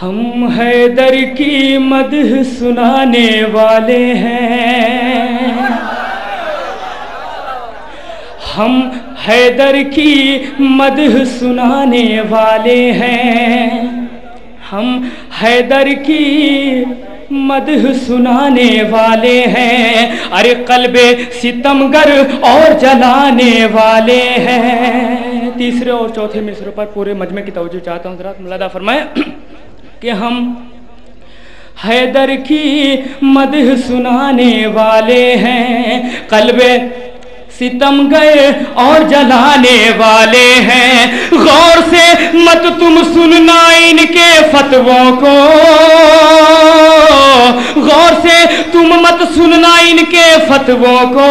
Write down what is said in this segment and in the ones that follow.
ہم حیدر کی مدح سنانے والے ہیں، ہم حیدر کی مدح سنانے والے ہیں، ہم حیدر کی مدح سنانے والے ہیں، ارے قلب ستمگر اور جلانے والے ہیں۔ تیسرے اور چوتھے مصرع پر پورے مجمع کی توجہ چاہتا ہوں، حضرات ملاحظہ فرمائیں کہ ہم حیدر کی مدح سنانے والے ہیں، قلب ستم گئے اور جلانے والے ہیں، غور سے مت تم سننا ان کے فتووں کو، غور سے تم مت سننا ان کے فتووں کو،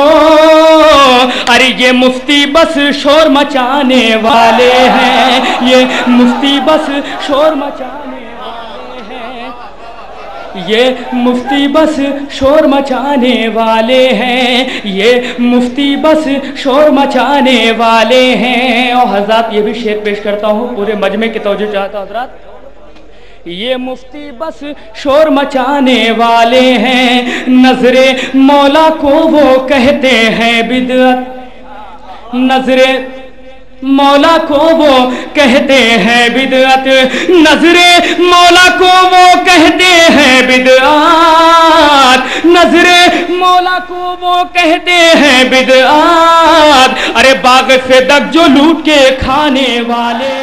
ارے یہ مفتی بس شور مچانے والے ہیں، یہ مفتی بس شور مچانے والے ہیں، یہ مفتی بس شور مچانے والے ہیں، یہ مفتی بس شور مچانے والے ہیں۔ اور حضرات یہ بھی شعر پیش کرتا ہوں، پورے مجمع کی توجہ چاہتا ہوں حضرات، یہ مفتی بس شور مچانے والے ہیں، نظر مولا کو وہ کہتے ہیں بدعت، نظر مولا کو وہ کہتے ہیں بدعت، نظر مولا کو وہ کہتے ہیں بدعت، نظر مولا کو وہ کہتے ہیں بدعت، ارے باغ سے دک جو لوٹ کے کھانے والے